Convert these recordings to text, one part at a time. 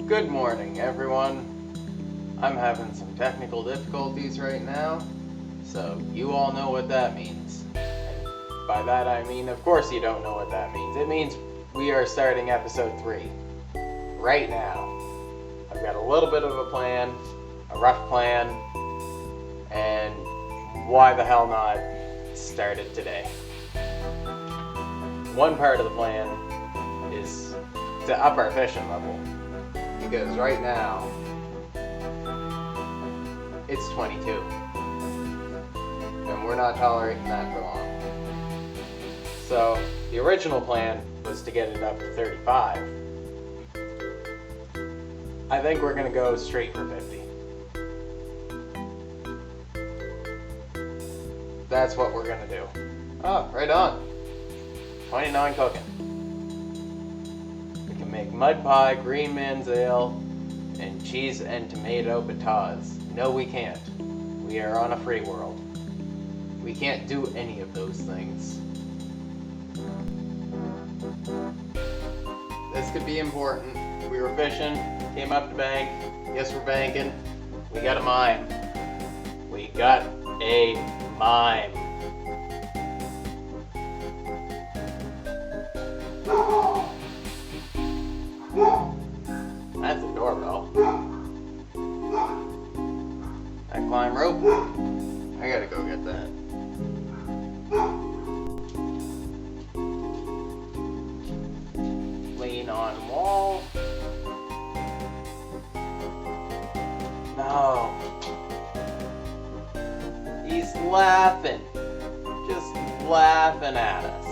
Good morning, everyone. I'm having some technical difficulties right now, so you all know what that means. And by that I mean, of course you don't know what that means. It means we are starting episode 3 right now. I've got a little bit of a plan, a rough plan, and why the hell not start it today. One part of the plan is to up our fishing level, because right now it's 22 and we're not tolerating that for long. So the original plan was to get it up to 35. I think we're gonna go straight for 50. That's what we're gonna do. Oh, right on. 29 cooking. We can make mud pie, green man's ale, and cheese and tomato bataz. No, we can't. We are on a free world. We can't do any of those things. This could be important. We were fishing, came up to bank. Yes, we're banking. We got a mime. We got a mime. That's a doorbell. That climb rope? I gotta go get that. Lean on wall. No. He's laughing. Just laughing at us.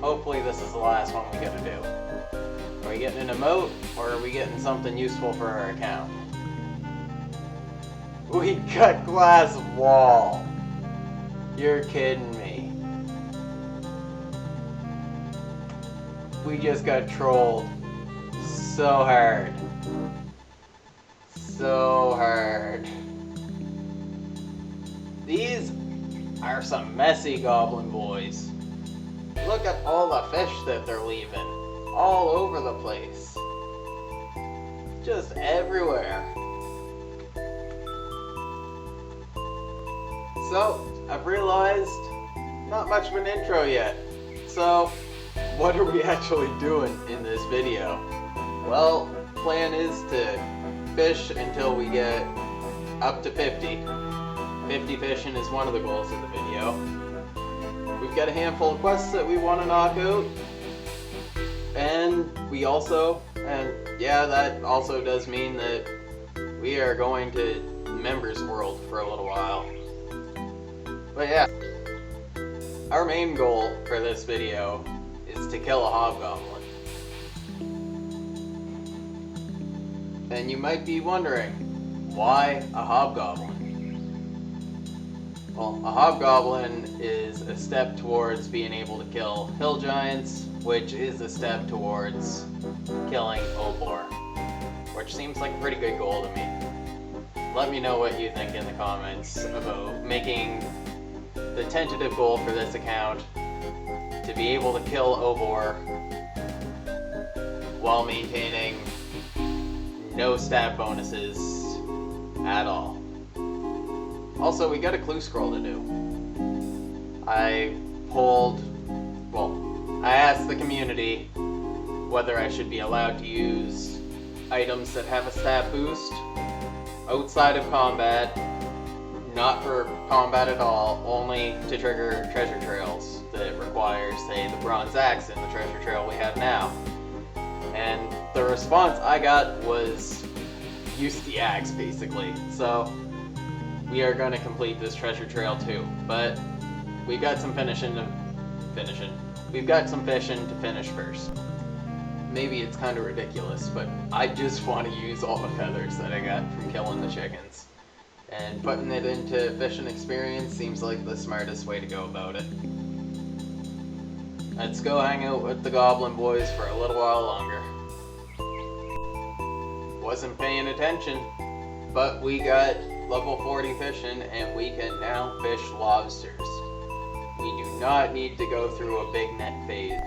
Hopefully this is the last one we gotta do. Are we getting an emote, or are we getting something useful for our account? We got glass wall. You're kidding me. We just got trolled so hard. So hard. These are some messy goblin boys. Look at all the fish that they're leaving. All over the place. Just everywhere. So, I've realized not much of an intro yet. So, what are we actually doing in this video? Well, plan is to fish until we get up to 50. 50 fishing is one of the goals of the video. We've got a handful of quests that we want to knock out. And we also, that also does mean that we are going to Members World for a little while. But yeah, our main goal for this video is to kill a hobgoblin. And you might be wondering, why a hobgoblin? Well, a hobgoblin is a step towards being able to kill hill giants, which is a step towards killing Obor, which seems like a pretty good goal to me. Let me know what you think in the comments about making the tentative goal for this account to be able to kill Obor while maintaining no stat bonuses at all. Also, we got a clue scroll to do. I asked the community whether I should be allowed to use items that have a stat boost outside of combat, not for combat at all, only to trigger treasure trails that require, say, the bronze axe in the treasure trail we have now. And the response I got was use the axe, basically. So we are going to complete this treasure trail too, but we've got some We've got some fishing to finish first. Maybe it's kind of ridiculous, but I just want to use all the feathers that I got from killing the chickens. And putting it into fishing experience seems like the smartest way to go about it. Let's go hang out with the goblin boys for a little while longer. Wasn't paying attention, but we got level 40 fishing and we can now fish lobsters. We do not need to go through a big net phase.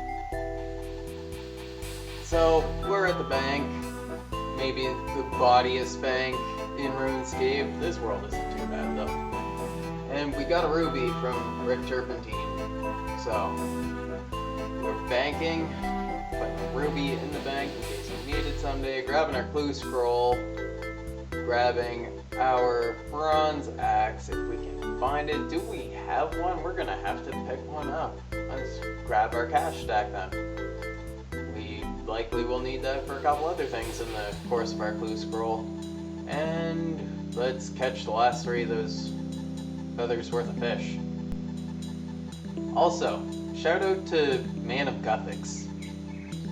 So, we're at the bank. maybe the bodiest bank in RuneScape. This world isn't too bad though. And we got a ruby from Rick Turpentine. So we're banking, putting a ruby in the bank in case we need it someday, grabbing our clue scroll, grabbing our bronze axe if we can find it. Do we have one? We're gonna have to pick one up. Let's grab our cash stack then. We likely will need that for a couple other things in the course of our clue scroll. And let's catch the last 3 of those feathers worth of fish. Also, shout out to Man of Guthix.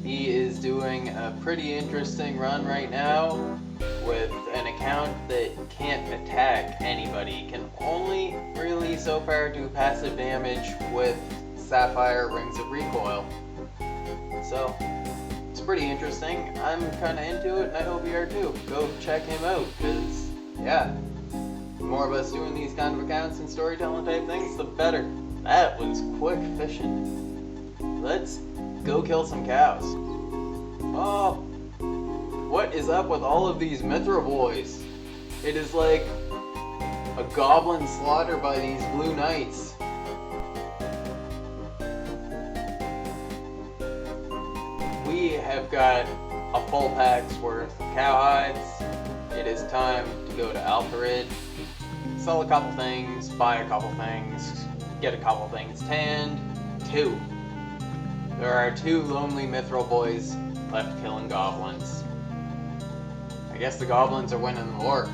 He is doing a pretty interesting run right now with an account that can't attack anybody, can only really so far do passive damage with Sapphire Rings of Recoil. So, it's pretty interesting. I'm kind of into it and I hope you are too. Go check him out, because, yeah, the more of us doing these kind of accounts and storytelling type things, the better. That was quick fishing. Let's go kill some cows. Oh, what is up with all of these Mithra boys? It is like a goblin slaughter by these blue knights. We have got a full pack's worth of cowhides. It is time to go to Alpharid, sell a couple things, buy a couple things, get a couple things tanned. 2. There are 2 lonely Mithril boys left killing goblins. I guess the goblins are winning the war.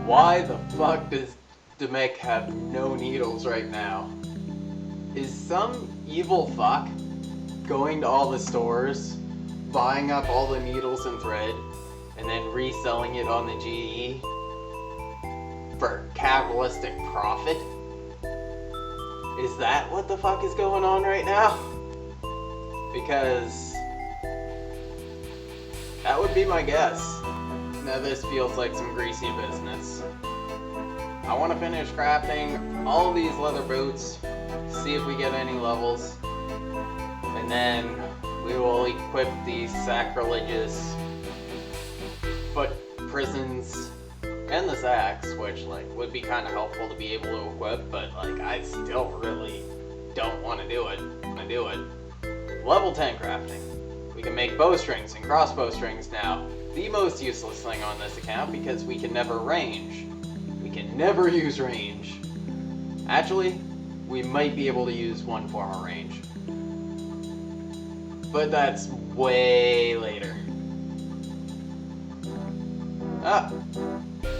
Why the fuck does Demek have no needles right now? Is some evil fuck going to all the stores, buying up all the needles and thread, and then reselling it on the GE for capitalistic profit? Is that what the fuck is going on right now? Because that would be my guess. Now this feels like some greasy business. I want to finish crafting all these leather boots, see if we get any levels, and then we will equip these sacrilegious foot prisons and this axe, which like would be kind of helpful to be able to equip, but like I still really don't want to do it. Level 10 crafting. We can make bowstrings and crossbow strings now. The most useless thing on this account because we can never range. We can never use range. Actually, we might be able to use one form of range. But that's way later.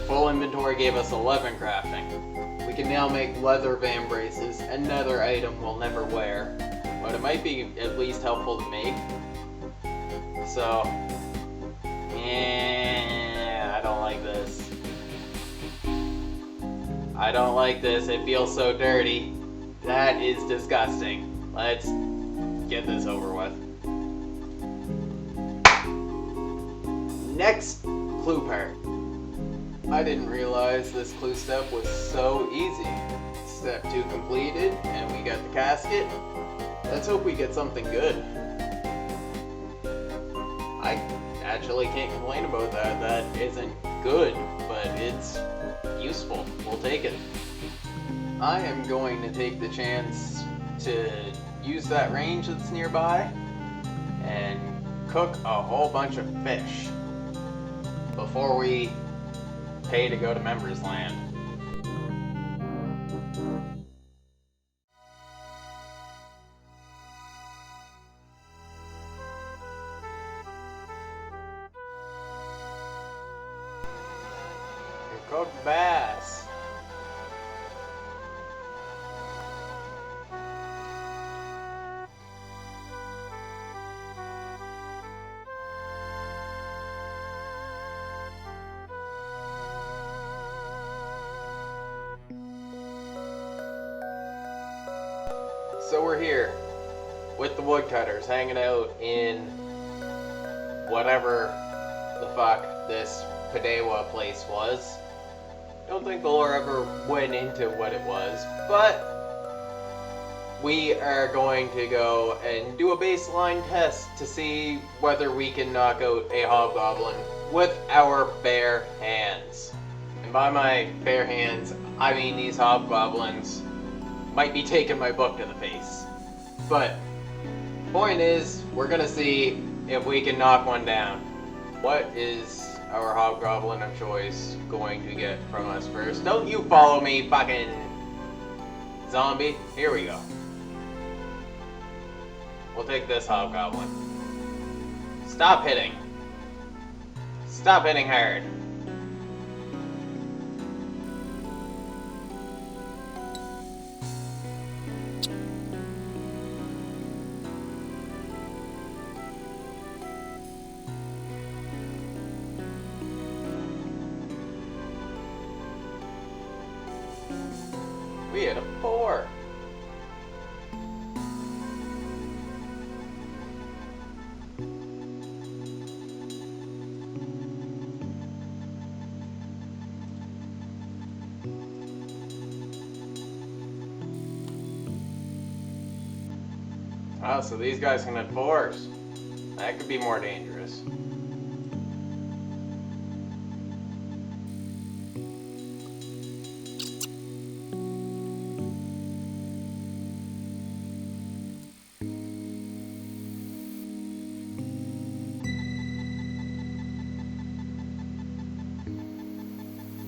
Full inventory gave us 11 crafting. We can now make leather van braces, another item we'll never wear. But it might be at least helpful to make. So, yeah, I don't like this. I don't like this. It feels so dirty. That is disgusting. Let's get this over with. Next clue part. I didn't realize this clue step was so easy. Step 2 completed, and we got the casket. Let's hope we get something good. I actually can't complain about that. That isn't good, but it's useful. We'll take it. I am going to take the chance to use that range that's nearby and cook a whole bunch of fish before we pay to go to Members Land. Cooked bass. So we're here with the woodcutters hanging out in whatever the fuck this Padewa place was. Don't think the lore ever went into what it was, but we are going to go and do a baseline test to see whether we can knock out a hobgoblin with our bare hands. And by my bare hands, I mean these hobgoblins might be taking my book to the face. But point is, we're gonna see if we can knock one down. What is our hobgoblin of choice going to get from us first? Don't you follow me, fucking zombie. Here we go. We'll take this hobgoblin. Stop hitting. Stop hitting hard. We hit a 4. Oh, so these guys can hit 4s. That could be more dangerous.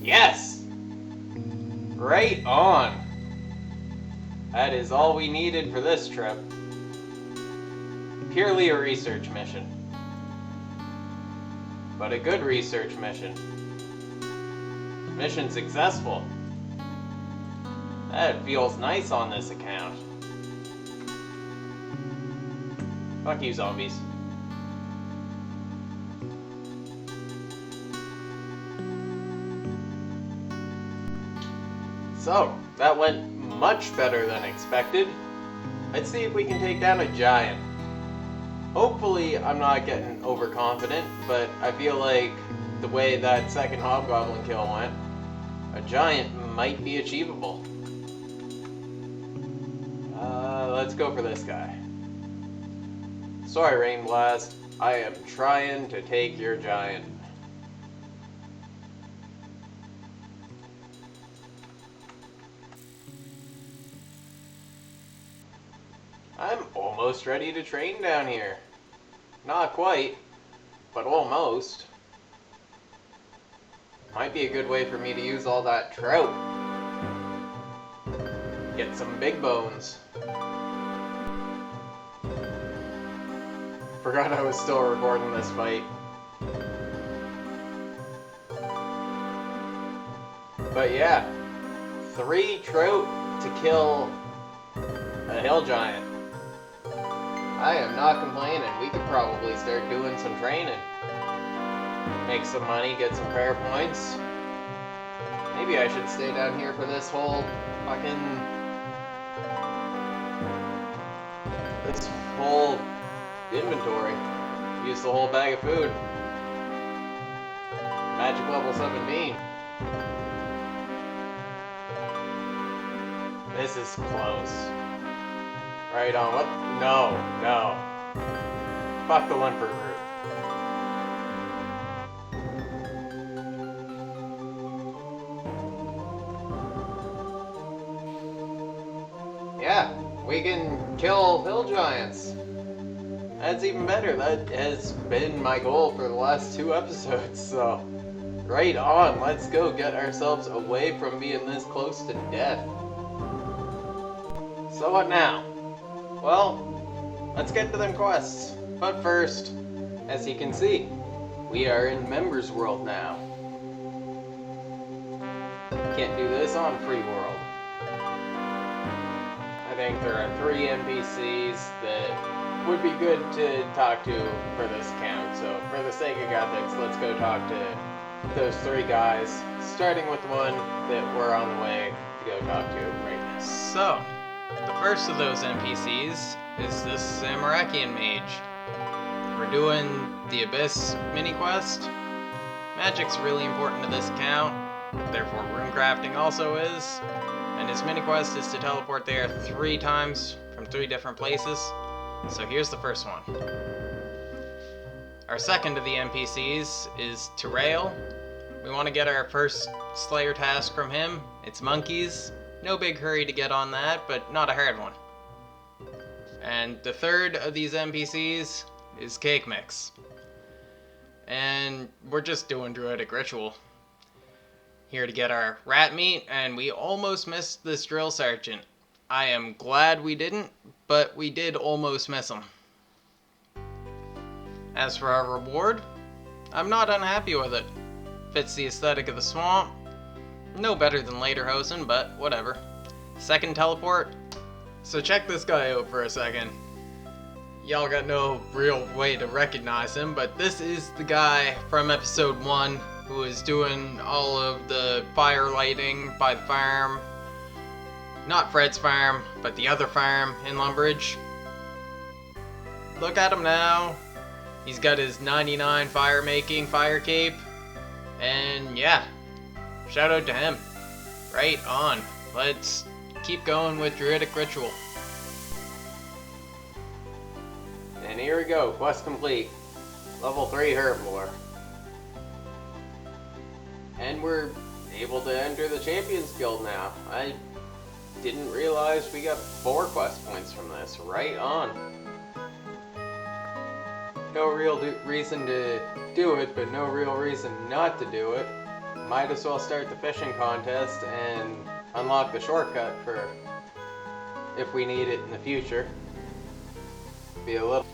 Yes! Right on! That is all we needed for this trip. Purely a research mission. But a good research mission. Mission successful. That feels nice on this account. Fuck you, zombies. So, that went much better than expected. Let's see if we can take down a giant. Hopefully, I'm not getting overconfident, but I feel like the way that second hobgoblin kill went, a giant might be achievable. Let's go for this guy. Sorry, Rain Blast. I am trying to take your giant. I'm almost ready to train down here. Not quite, but almost. Might be a good way for me to use all that trout. Get some big bones. Forgot I was still recording this fight. But yeah, 3 trout to kill a hill giant. I am not complaining. We could probably start doing some training. Make some money, get some prayer points. Maybe I should stay down here for this whole fucking... this whole inventory. Use the whole bag of food. Magic level 17. This is close. Right on. What? No, no. Fuck the one for group. Yeah, we can kill hill giants. That's even better. That has been my goal for the last 2 episodes, so... right on. Let's go get ourselves away from being this close to death. So what now? Well, let's get to them quests. But first, as you can see, we are in Members World now. Can't do this on Free World. I think there are 3 NPCs that would be good to talk to for this account. So for the sake of graphics, let's go talk to those 3 guys, starting with the one that we're on the way to go talk to right now. So, the first of those NPCs is this Samarakian mage. We're doing the Abyss mini quest. Magic's really important to this account, therefore rune crafting also is. and his mini quest is to teleport there 3 times from 3 different places. So here's the first one. Our second of the NPCs is Terrail. We want to get our first Slayer task from him. It's monkeys. No big hurry to get on that, but not a hard one. And the third of these NPCs is Cake Mix. And we're just doing Druidic Ritual. Here to get our rat meat, and we almost missed this drill sergeant. I am glad we didn't, but we did almost miss him. As for our reward, I'm not unhappy with it. Fits the aesthetic of the swamp. No better than Lederhosen, but whatever. Second teleport. So check this guy out for a second. Y'all got no real way to recognize him, but this is the guy from episode 1 who is doing all of the fire lighting by the farm. Not Fred's farm, but the other farm in Lumbridge. Look at him now. He's got his 99 fire making fire cape. And yeah, shout out to him. Right on. Let's keep going with Druidic Ritual. And here we go, quest complete. Level 3 Herbivore. And we're able to enter the Champions Guild now. I didn't realize we got 4 quest points from this. Right on. No real reason to do it, but no real reason not to do it. Might as well start the fishing contest and unlock the shortcut for if we need it in the future. Be a little...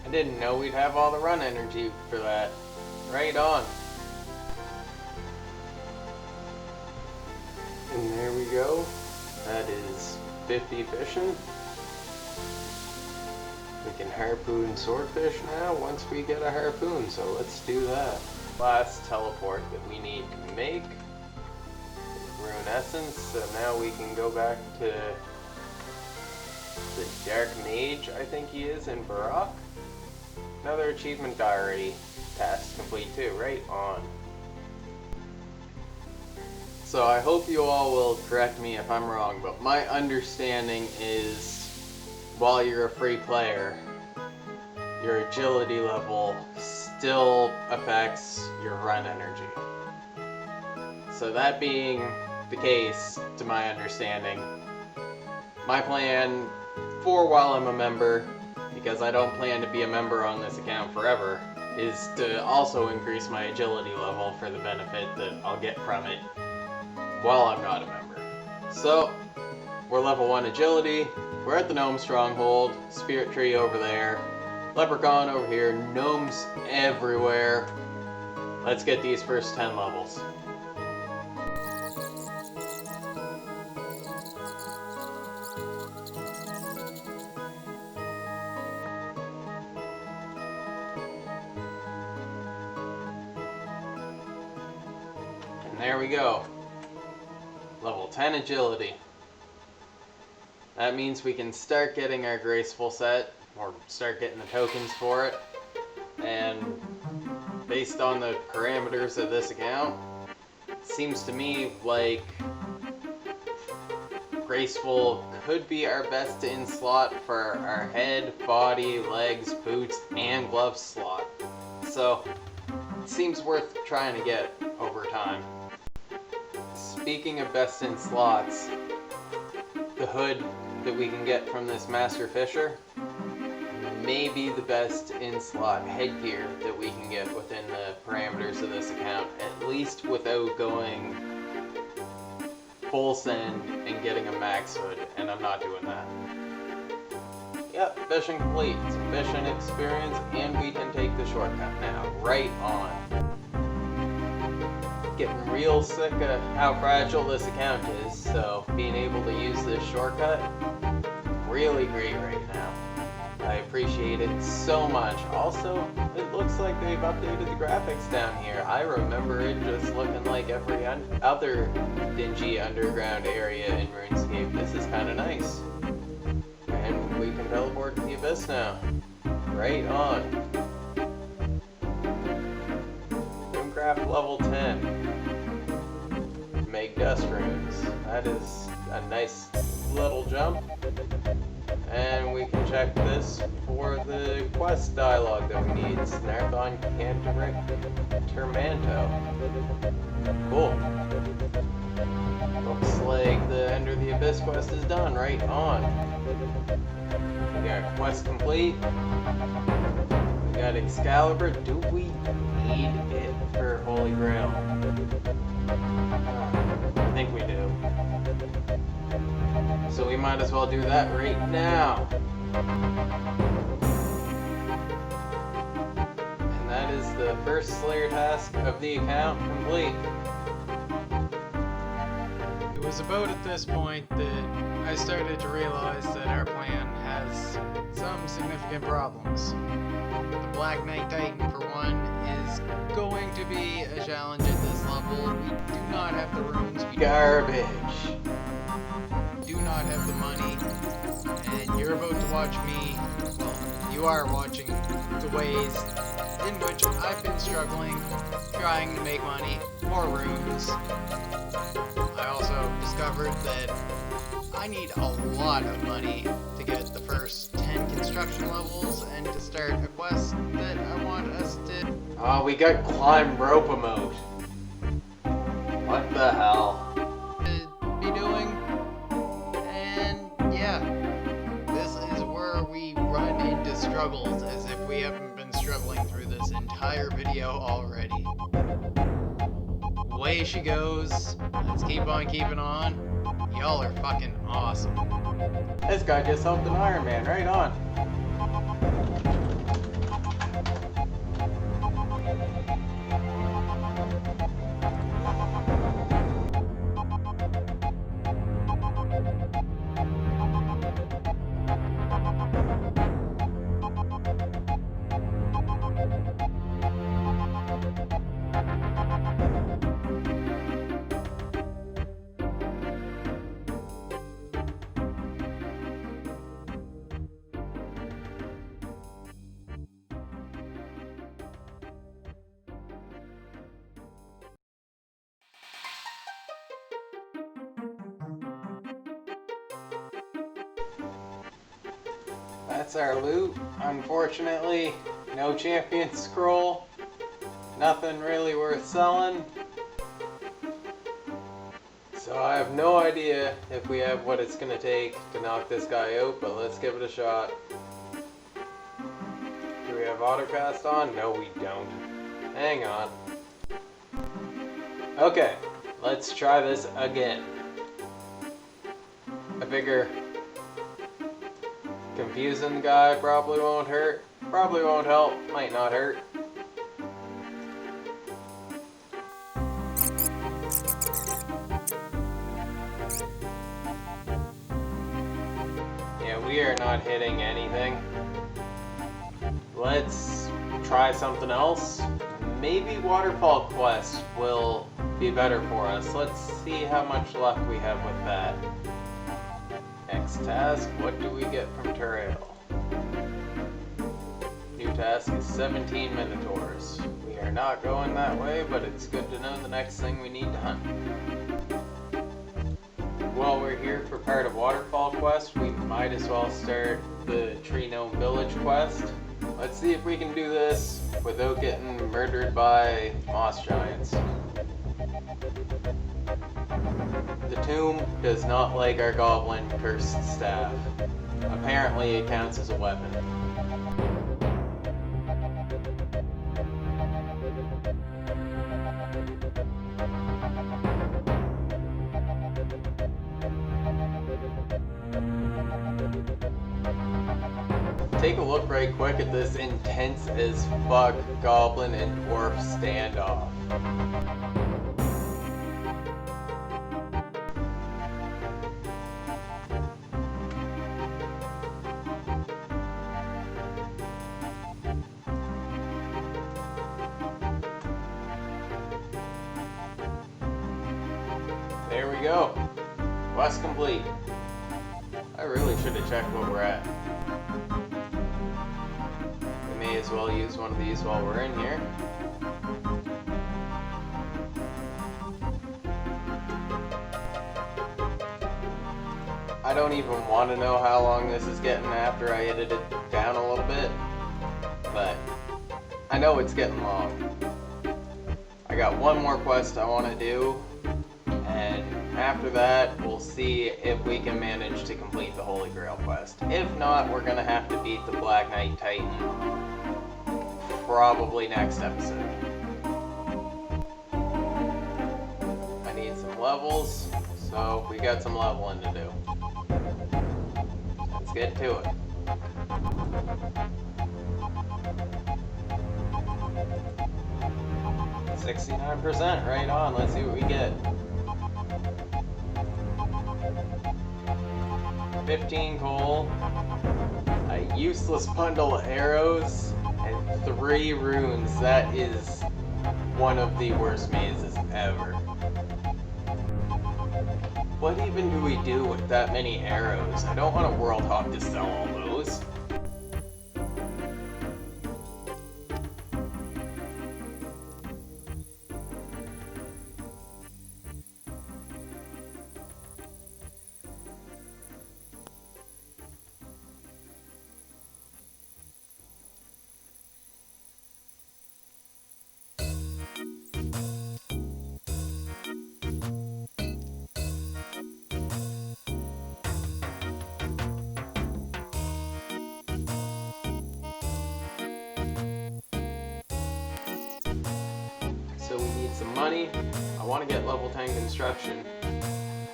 I didn't know we'd have all the run energy for that. Right on. And there we go. That is 50 fishing. We can harpoon swordfish now once we get a harpoon, so let's do that. Last teleport that we need to make. Rune Essence, so now we can go back to the Dark Mage, I think he is, in Barak. Another achievement diary task complete too, right on. So I hope you all will correct me if I'm wrong, but my understanding is while you're a free player, your agility level still affects your run energy. So that being the case, to my understanding, my plan for while I'm a member, because I don't plan to be a member on this account forever, is to also increase my agility level for the benefit that I'll get from it while I'm not a member. So, we're level 1 agility, we're at the gnome stronghold, spirit tree over there, leprechaun over here, gnomes everywhere. Let's get these first 10 levels. And there we go. Level 10 agility. That means we can start getting our graceful set, or start getting the tokens for it. And based on the parameters of this account, it seems to me like graceful could be our best in slot for our head, body, legs, boots, and gloves slot. So it seems worth trying to get over time. Speaking of best in slots, the hood that we can get from this Master Fisher may be the best in slot headgear that we can get within the parameters of this account, at least without going full send and getting a max hood, and I'm not doing that. Yep, fishing complete. Some fishing experience, and we can take the shortcut now. Right on. Getting real sick of how fragile this account is, so being able to use this shortcut, really great right now. I appreciate it so much. Also, it looks like they've updated the graphics down here. I remember it just looking like every other dingy underground area in RuneScape. This is kind of nice. And we can teleport to the Abyss now. Right on. Craft level 10. Make dust runes. That is a nice little jump. And we can check this for the quest dialogue that we need. Snarthon Cantoric Termanto. Cool. Looks like the Enter the Abyss quest is done. Right on. We got quest complete. We got Excalibur. Do we need it for Holy Grail? I think we do. So we might as well do that right now. And that is the first Slayer task of the account complete. It was about at this point that I started to realize that our plan has some significant problems. The Black Knight Titan, for one, is going to be a challenge at this level. We do not have the runes. We Garbage. do not have the money. And you're about to watch me, well, you are watching the ways in which I've been struggling, trying to make money, more runes. I also discovered that I need a lot of money to get the first 10 construction levels and to start a quest that I want us to Oh, we got climb rope emote. What the hell? be doing. And yeah, this is where we run into struggles as if we haven't been struggling through this entire video already. Away she goes. Let's keep on keeping on. Y'all are fucking awesome. This guy just helped an Ironman. Right on. That's our loot. Unfortunately, no champion scroll. Nothing really worth selling. So I have no idea if we have what it's gonna take to knock this guy out, but let's give it a shot. Do we have autocast on? No, we don't. Hang on. Okay, let's try this again. I figure confusing the guy probably won't hurt. Probably won't help. Might not hurt. Yeah, we are not hitting anything. Let's try something else. Maybe Waterfall Quest will be better for us. Let's see how much luck we have with that. Next task, what do we get from Turail? New task is 17 Minotaurs. We are not going that way, but it's good to know the next thing we need to hunt. While we're here for part of Waterfall Quest, we might as well start the Tree Gnome Village quest. Let's see if we can do this without getting murdered by moss giants. The tomb does not like our goblin cursed staff. Apparently it counts as a weapon. Take a look right quick at this intense as fuck goblin and dwarf standoff. There we go. Quest complete. I really should have checked what we're at. We may as well use one of these while we're in here. I don't even want to know how long this is getting after I edited it down a little bit, but I know it's getting long. I got one more quest I want to do, and after that we'll see if we can manage to complete the Holy Grail quest. If not, we're gonna have to beat the Black Knight Titan probably next episode. I need some levels, so we got some leveling to do. Let's get to it. $69%, right on. Let's see what we get. 15 coal, a useless bundle of arrows, and 3 runes. That is one of the worst mazes ever. What even do we do with that many arrows? I don't want a world hog to sell all those. So we need some money. I want to get level 10 construction,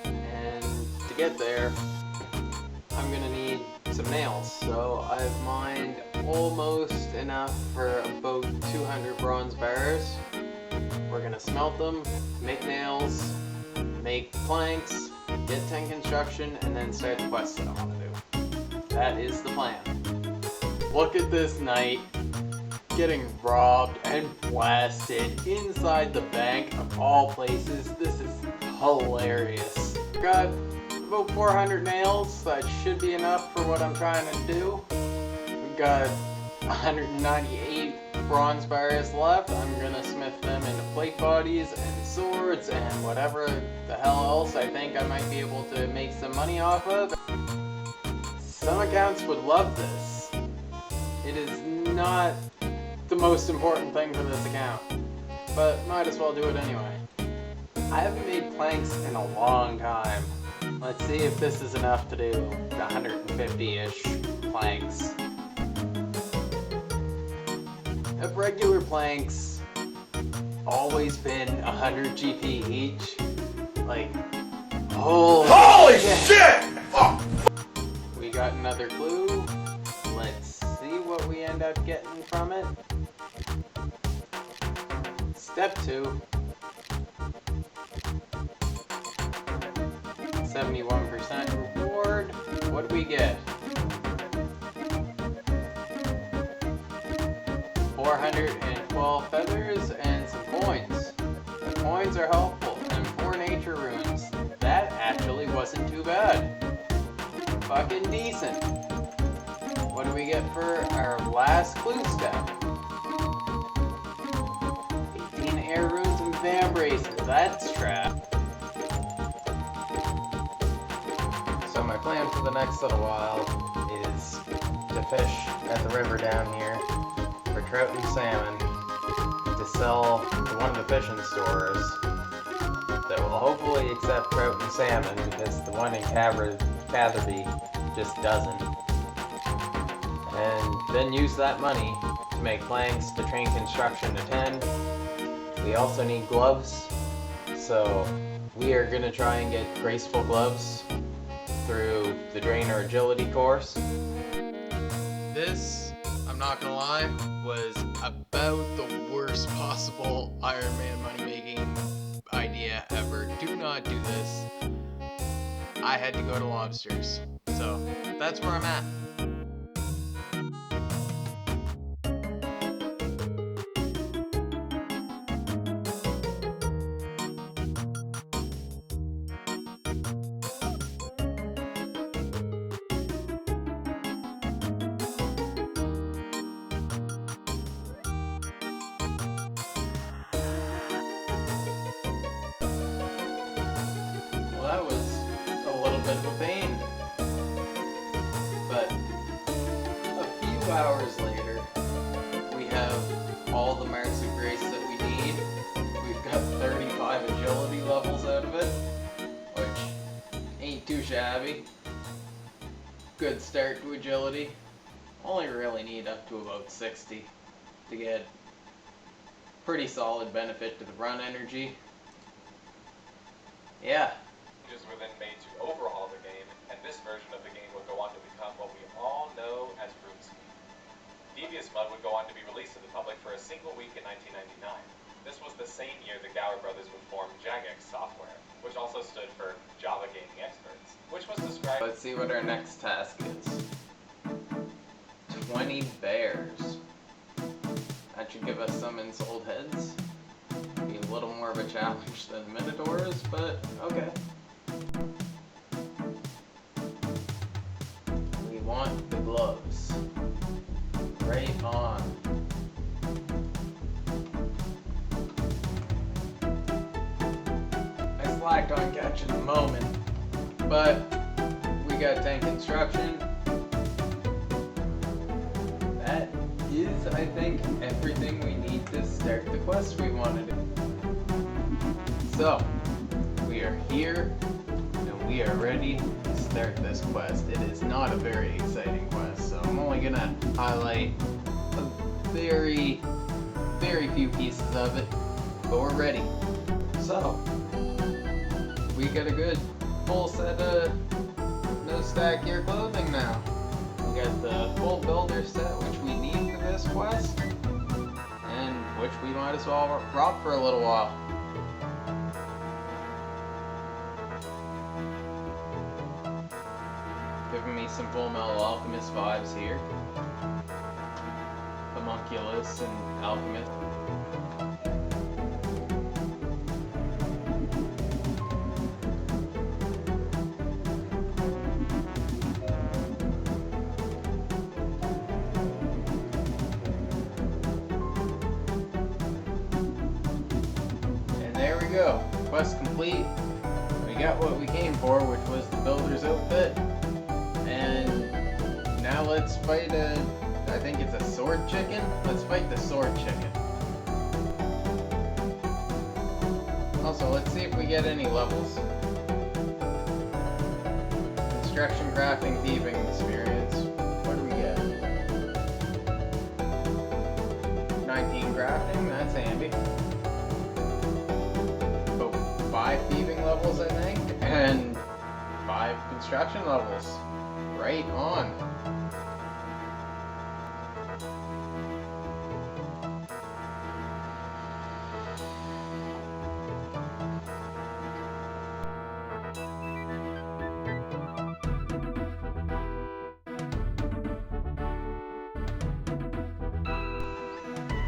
and to get there I'm gonna need some nails. So I've mined almost enough for about 200 bronze bars. We're gonna smelt them, make nails, make planks, get 10 construction, and then start the quest that I want to do. That is the plan. Look at this knight getting robbed and blasted inside the bank of all places. This is hilarious. Got about 400 nails. That should be enough for what I'm trying to do. We've got 198 bronze bars left. I'm gonna smith them into plate bodies and swords and whatever the hell else I think I might be able to make some money off of. Some accounts would love this. It is not the most important thing for this account, but might as well do it anyway. I haven't made planks in a long time. Let's see if this is enough to do 150-ish planks. Have regular planks always been 100 GP each? Like, holy shit! Fuck! We got another clue. Let's see what we end up getting from it. Step 2. 71% reward. What do we get? 412 feathers and some coins. The coins are helpful, and 4 nature runes. That actually wasn't too bad. Fucking decent. What do we get for our last clue step? 18 air runes and van braces. That's trap. So my plan for the next little while is to fish at the river down here for trout and salmon to sell to one of the fishing stores that will hopefully accept trout and salmon, because the one in Catherby just doesn't. And then use that money to make planks to train construction to 10. We also need gloves, so we are going to try and get graceful gloves through the Drainer Agility course. This, I'm not gonna lie, was about the worst possible Ironman money-making idea ever. Do not do this. I had to go to Lobsters. So, that's where I'm at. that was a little bit of a pain. But a few hours later, we have all the marks of grace that we need. We've got 35 agility levels out of it, which ain't too shabby. Good start to agility. Only really need up to about 60 to get pretty solid benefit to the run energy. Yeah. Changes were then made to overhaul the game, and this version of the game would go on to become what we all know as RuneScape. Devious Mud would go on to be released to the public for a single week in 1999. This was the same year the Gower brothers would form Jagex Software, which also stood for Java Gaming Experts, which was described... Let's see what our next task is. 20 bears. That should give us some ensouled heads. Be a little more of a challenge than Minotaurs, but okay. We want the gloves. Right on. I slacked on catching the moment, but we got tank construction. That is, I think, everything we need to start the quest we wanted to. So, we are here, and we are ready to start this quest. It is not a very exciting quest, so I'm only gonna highlight a very, very few pieces of it, but we're ready. So, we got a good full set of no stack gear clothing now. We got the full builder set, which we need for this quest, and which we might as well rock for a little while. Giving me some Full Metal Alchemist vibes here. Homunculus and Alchemist. And there we go. Quest complete. We got what we came for, which was the builder's outfit. And now let's fight I think it's a sword chicken? Let's fight the sword chicken. Also, let's see if we get any levels. Construction, crafting, thieving experience. What do we get? 19 crafting, that's handy. Oh, 5 thieving levels, I think, and 5 construction levels. Right on.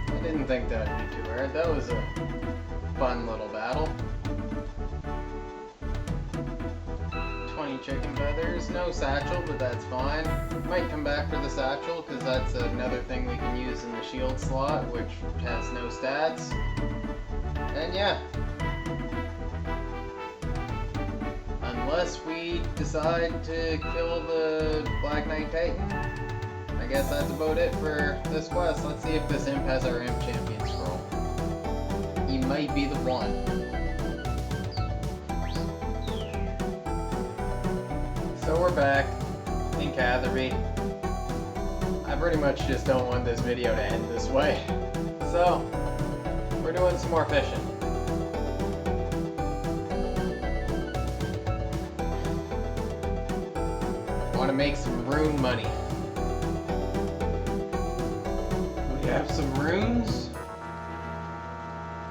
I didn't think that'd be too hard. That was a fun little battle. 20 chicken feathers, no satchel, but that's fine. Might come back for the satchel, because that's another thing we can use in the shield slot, which has no stats. And yeah. Unless we decide to kill the Black Knight Titan, I guess that's about it for this quest. Let's see if this imp has our imp champion scroll. He might be the one. So we're back in Catherby. I pretty much just don't want this video to end this way. So, we're doing some more fishing. Want to make some rune money. We have some runes.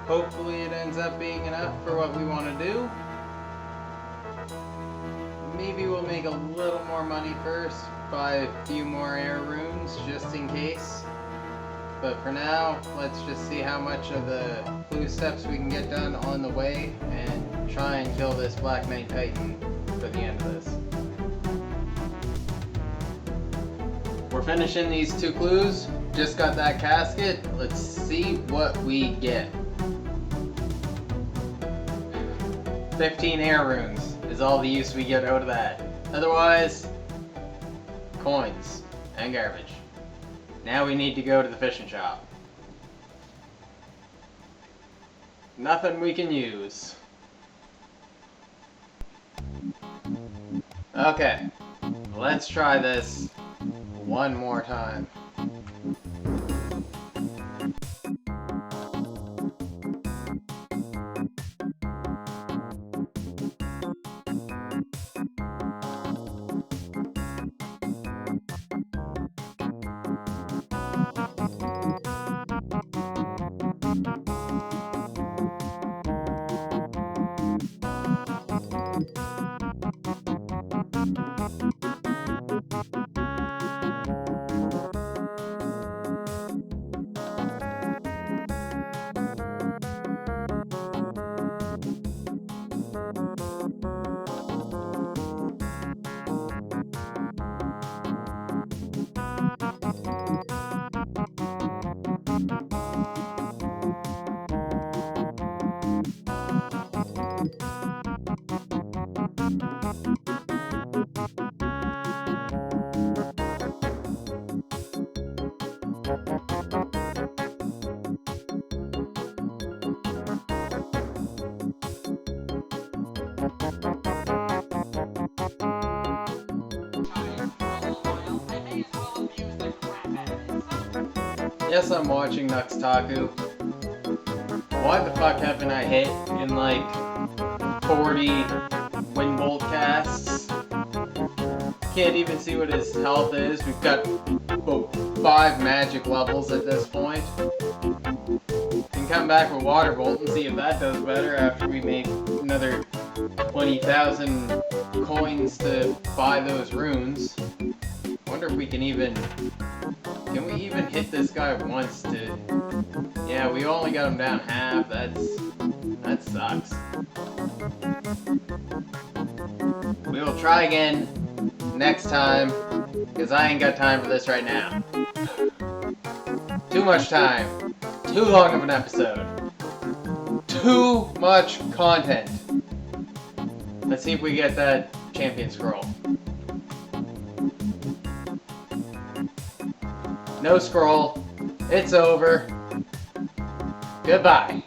Hopefully it ends up being enough for what we want to do. Maybe we'll make a little more money first, buy a few more air runes just in case. But for now, let's just see how much of the clue steps we can get done on the way and try and kill this Black Knight Titan for the end of this. We're finishing these 2 clues. Just got that casket. Let's see what we get. 15 air runes. is all the use we get out of that. Otherwise, coins and garbage. Now we need to go to the fishing shop. Nothing we can use. Okay, let's try this one more time. Yes, I'm watching Nuxtaku. What the fuck haven't I hit in like 40 wind bolt casts? Can't even see what his health is. We've got about 5 magic levels at this point. Can come back with water bolt and see if that does better after we make another 20,000 coins to buy those runes. Wonder if we can even hit this guy once to... Yeah, we only got him down half. That sucks. We will try again next time, because I ain't got time for this right now. Too much time. Too long of an episode. Too much content. Let's see if we get that champion scroll. No scroll. It's over. Goodbye.